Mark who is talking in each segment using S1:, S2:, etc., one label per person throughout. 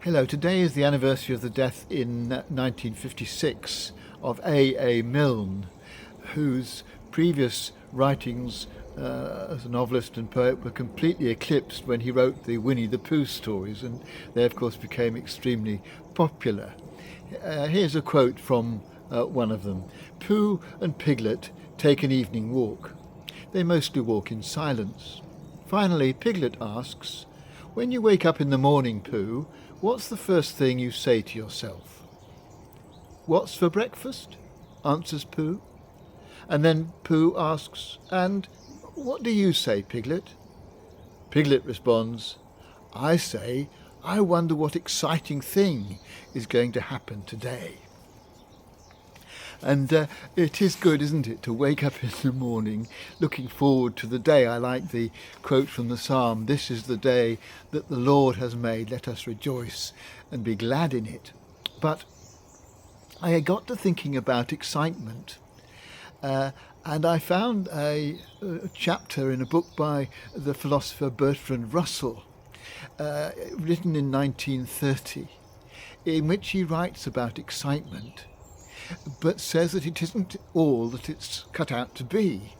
S1: Hello, today is the anniversary of the death in 1956 of A. Milne, whose previous writings as a novelist and poet were completely eclipsed when he wrote the Winnie the Pooh stories, and they of course became extremely popular. Here's a quote from one of them. "Pooh and Piglet take an evening walk. They mostly walk in silence. Finally, Piglet asks, 'When you wake up in the morning, Pooh, what's the first thing you say to yourself?' 'What's for breakfast?' answers Pooh. And then Pooh asks, 'And what do you say, Piglet?' Piglet responds, 'I say, I wonder what exciting thing is going to happen today.' And it is good, isn't it, to wake up in the morning looking forward to the day. I like the quote from the Psalm, 'This is the day that the Lord has made. Let us rejoice and be glad in it.' But I got to thinking about excitement. And I found a chapter in a book by the philosopher Bertrand Russell, written in 1930, in which he writes about excitement, but says that it isn't all that it's cut out to be.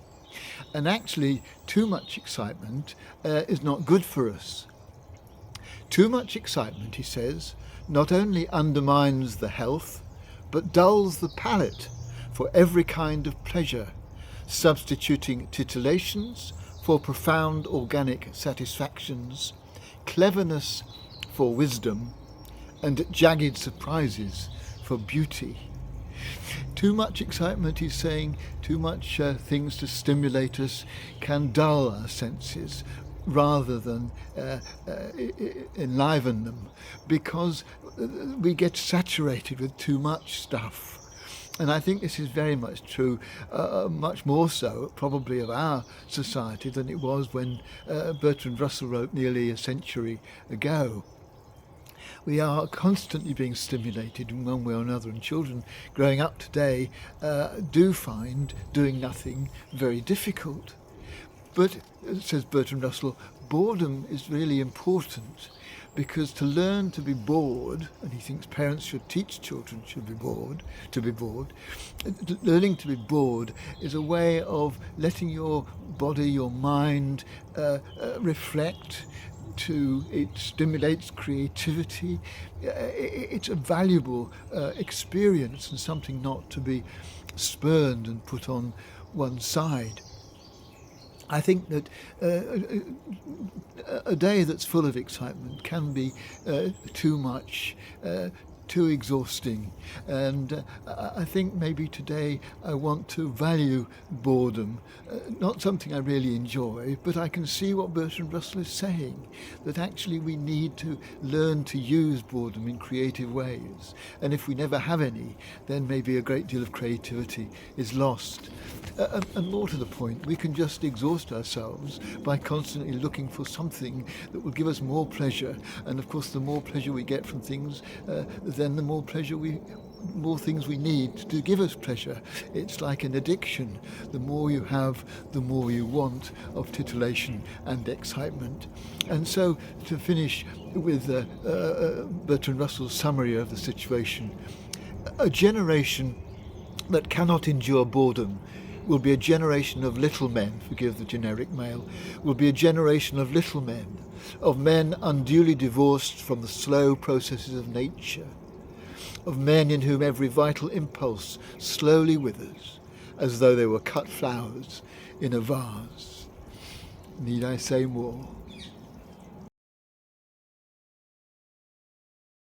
S1: And actually, too much excitement is not good for us. Too much excitement, he says, not only undermines the health, but dulls the palate for every kind of pleasure, substituting titillations for profound organic satisfactions, cleverness for wisdom, and jagged surprises for beauty. Too much excitement, he's saying, too much things to stimulate us can dull our senses rather than enliven them, because we get saturated with too much stuff. And I think this is very much true, much more so probably of our society than it was when Bertrand Russell wrote nearly a century ago. We are constantly being stimulated in one way or another, and children growing up today do find doing nothing very difficult. But, says Bertrand Russell, boredom is really important, because to learn to be bored, and he thinks parents should teach children to be bored, learning to be bored is a way of letting your body, your mind reflect. It stimulates creativity. It's a valuable experience and something not to be spurned and put on one side. I think that a day that's full of excitement can be too much, too exhausting. And I think maybe today I want to value boredom, not something I really enjoy, but I can see what Bertrand Russell is saying, that actually we need to learn to use boredom in creative ways. And if we never have any, then maybe a great deal of creativity is lost. And more to the point, we can just exhaust ourselves by constantly looking for something that will give us more pleasure. And of course, the more pleasure we get from things, then the more things we need to give us pleasure. It's like an addiction. The more you have, the more you want of titillation and excitement. And so, to finish with Bertrand Russell's summary of the situation, a generation that cannot endure boredom will be a generation of little men, forgive the generic male, will be a generation of little men, of men unduly divorced from the slow processes of nature, of men in whom every vital impulse slowly withers, as though they were cut flowers in a vase. Need I say more?